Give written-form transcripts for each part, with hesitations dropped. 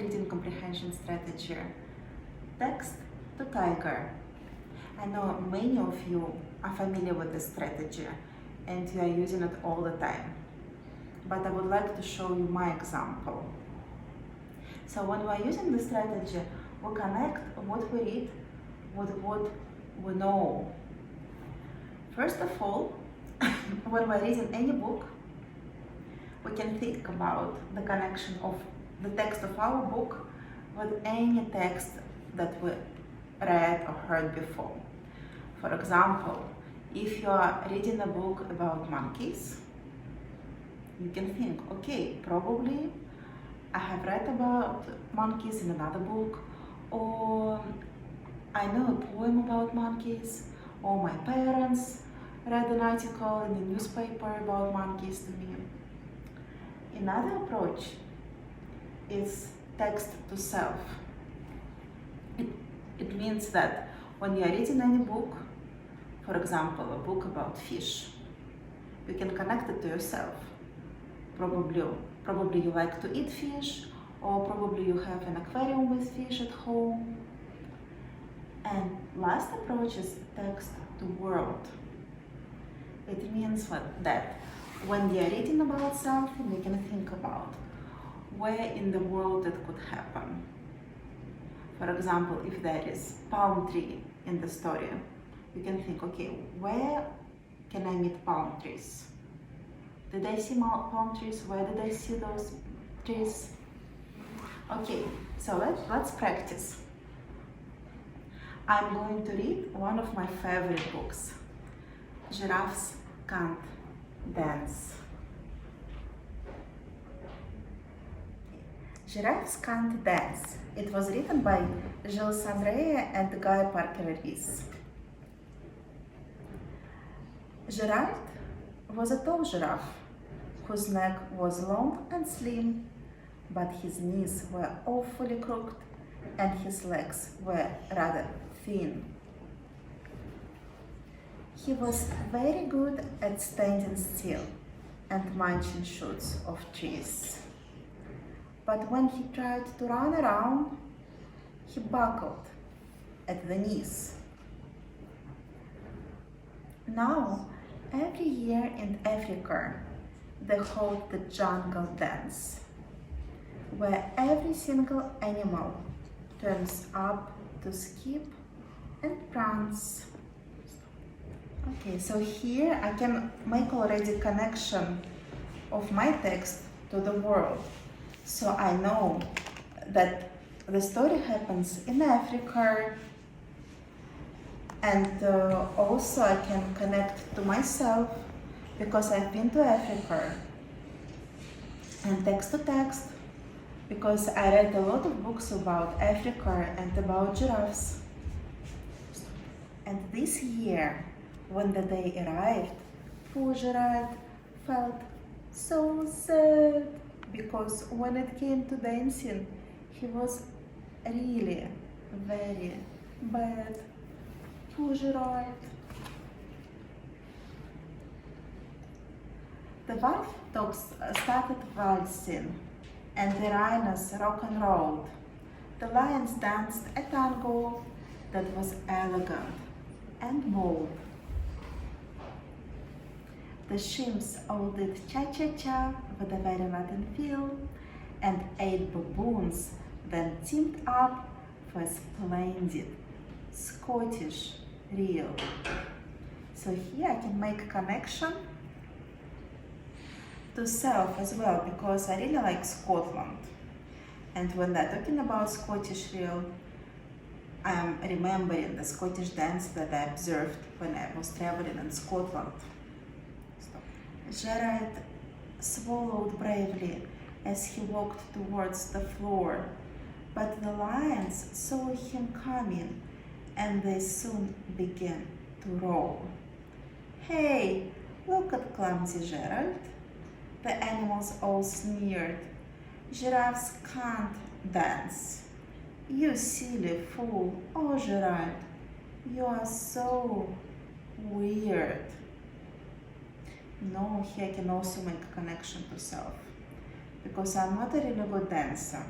reading comprehension strategy, text to tiger. I know many of you are familiar with this strategy and you are using it all the time. But I would like to show you my example. So when we are using this strategy, we connect what we read with what we know. First of all, when we're reading any book, we can think about the connection of the text of our book with any text that we read or heard before. For example, if you are reading a book about monkeys, you can think, okay, probably I have read about monkeys in another book, or I know a poem about monkeys, or my parents read an article in the newspaper about monkeys to me. Another approach is text to self. It means that when you are reading any book, for example, a book about fish, you can connect it to yourself. Probably you like to eat fish, or probably you have an aquarium with fish at home. And last approach is text to world. It means that when you are reading about something, you can think about where in the world it could happen. For example, if there is palm tree in the story, you can think, okay, where can I meet palm trees? Did I see palm trees? Where did I see those trees? Okay, so let's practice. I'm going to read one of my favorite books, Giraffes Can't Dance. Giraffes Can't Dance. It was written by Gilles Andrea and Guy Parker Rees. Gerard was a tall giraffe whose neck was long and slim, but his knees were awfully crooked and his legs were rather thin. He was very good at standing still and munching shoots of trees. But when he tried to run around, he buckled at the knees. Now, every year in Africa, they hold the jungle dance, where every single animal turns up to skip and prance. Okay, so here I can make already connection of my text to the world. So I know that the story happens in Africa, and also I can connect to myself because I've been to Africa, and text to text because I read a lot of books about Africa and about giraffes. And this year, when the day arrived, poor Gerard felt so sad because when it came to dancing, he was really very bad. Poor Gerard. The wolf dogs started waltzing, and the rhinos rock and rolled. The lions danced a tango that was elegant and bold. The chimps all did cha-cha-cha with a very Latin feel, and 8 baboons then teamed up for a splendid Scottish reel. So here I can make a connection to self as well, because I really like Scotland. And when they're talking about Scottish reel, I'm remembering the Scottish dance that I observed when I was traveling in Scotland. Gerard swallowed bravely as he walked towards the floor, but the lions saw him coming and they soon began to roar. Hey, look at clumsy Gerard. The animals all sneered. Giraffes can't dance. You silly fool. Oh, Gerard, you are so weird. No, here I can also make a connection to self, because I'm not a really good dancer.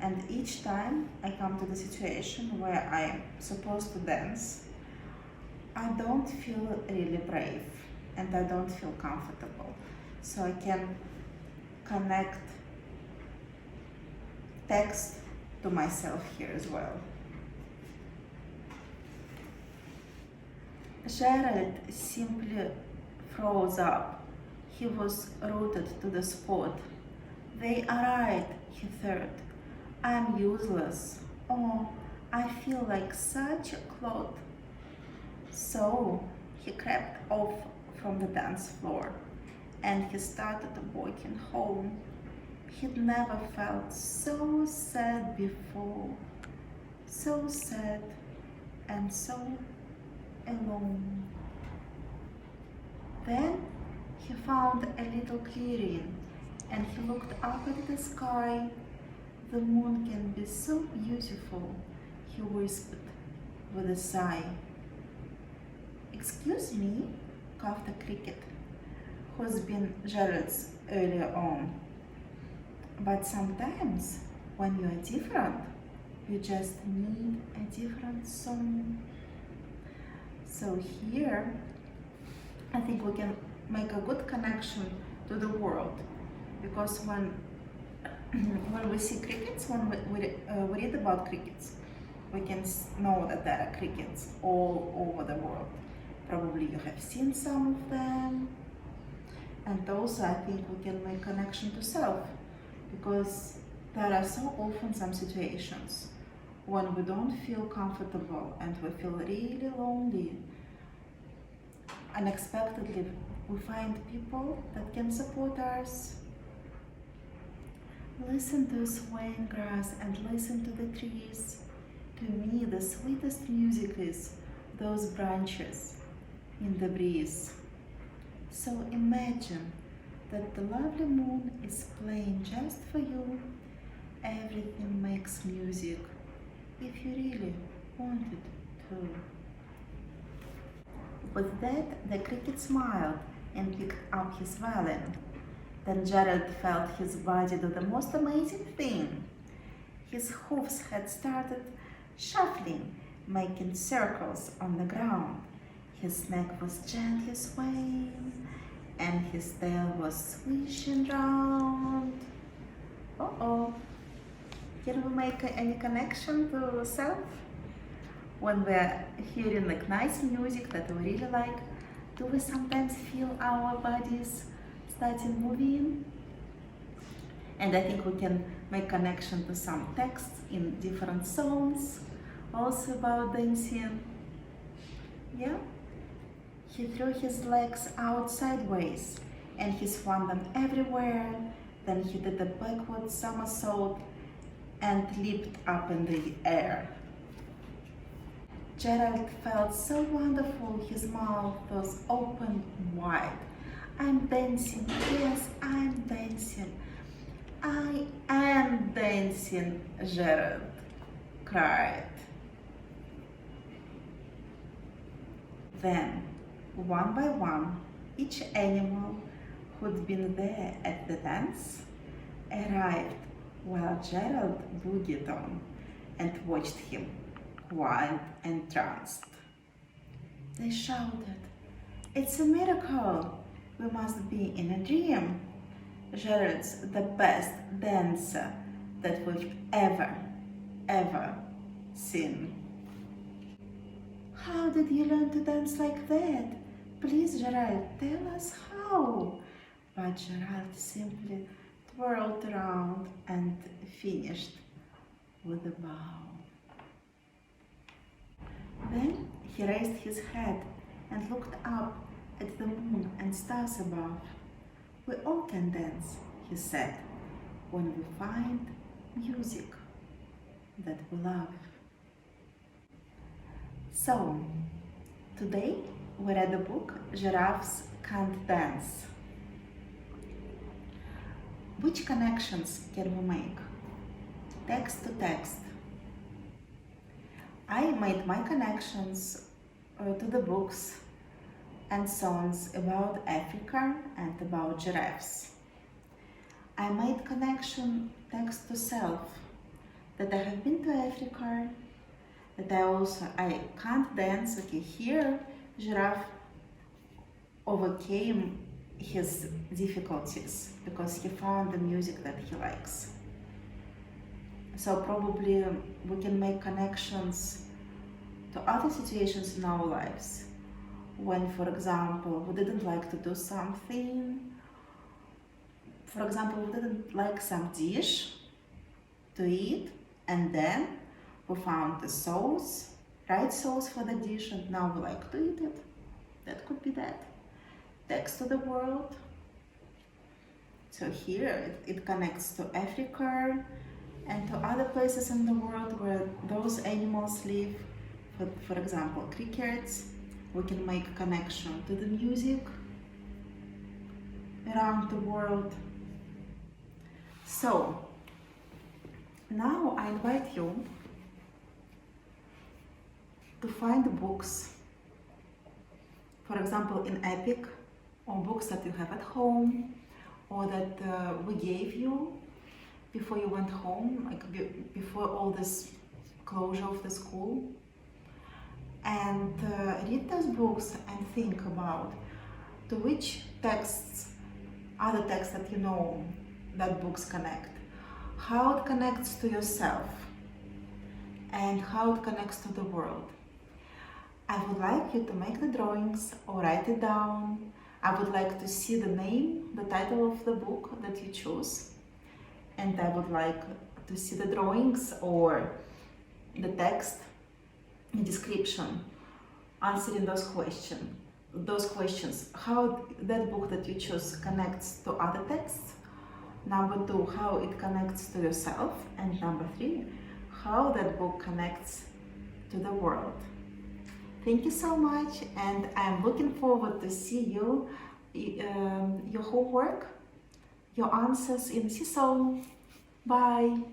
And each time I come to the situation where I'm supposed to dance, I don't feel really brave and I don't feel comfortable. So I can connect text to myself here as well. Gerald simply froze up. He was rooted to the spot. They are right, he thought. I'm useless. Oh, I feel like such a clod. So he crept off from the dance floor and he started walking home. He'd never felt so sad before. So sad and so alone. Then he found a little clearing and he looked up at the sky. The moon can be so beautiful, he whispered with a sigh. Excuse me, coughed a cricket, who's been Jared's earlier on. But sometimes, when you are different, you just need a different song. So here, I think we can make a good connection to the world, because when we see crickets, when we read about crickets, we can know that there are crickets all over the world. Probably you have seen some of them. And also I think we can make connection to self, because there are so often some situations when we don't feel comfortable and we feel really lonely. Unexpectedly, we find people that can support us. Listen to swaying grass and listen to the trees. To me, the sweetest music is those branches in the breeze. So imagine that the lovely moon is playing just for you. Everything makes music, if you really want it to. With that, the cricket smiled and picked up his violin. Then Jared felt his body do the most amazing thing. His hoofs had started shuffling, making circles on the ground. His neck was gently swaying, and his tail was swishing round. Uh-oh. Can we make any connection to self? When we're hearing like nice music that we really like, do we sometimes feel our bodies starting moving? And I think we can make connection to some texts in different songs, also about dancing. Yeah? He threw his legs out sideways and he swung them everywhere. Then he did a backward somersault and leaped up in the air. Gerald felt so wonderful, his mouth was open wide. I'm dancing, yes, I'm dancing. I am dancing, Gerald cried. Then, one by one, each animal who'd been there at the dance arrived while Gerald boogied on and watched him, wild and tranced. They shouted, "It's a miracle! We must be in a dream. Gerald's the best dancer that we've ever seen." "How did you learn to dance like that? Please, Gerald, tell us how." But Gerald simply twirled around and finished with a bow. Then he raised his head and looked up at the moon and stars above. "We all can dance," he said, "when we find music that we love." So, today we read the book Giraffes Can't Dance. Which connections can we make? Text to text. I made my connections to the books and songs about Africa and about giraffes. I made connection text to self. that I have been to Africa, that I can't dance. Okay, here giraffe overcame his difficulties because he found the music that he likes. So probably we can make connections to other situations in our lives. When, for example, we didn't like to do something, for example, we didn't like some dish to eat, and then we found the sauce, right sauce for the dish, and now we like to eat it. That could be that. Text to the world. So here it connects to Africa and to other places in the world where those animals live. For example, crickets. We can make a connection to the music around the world. So now I invite you to find books, for example, in Epic, or books that you have at home, or that we gave you before you went home, like before all this closure of the school. And read those books and think about to which texts, other texts that you know that books connect, how it connects to yourself, and how it connects to the world. I would like you to make the drawings or write it down. I would like to see the name, the title of the book that you choose, and I would like to see the drawings or the text, the description, answering those questions. How that book that you choose connects to other texts. Number 2, how it connects to yourself. And number 3, how that book connects to the world. Thank you so much, and I'm looking forward to see you, your homework, your answers in Seesaw. Bye!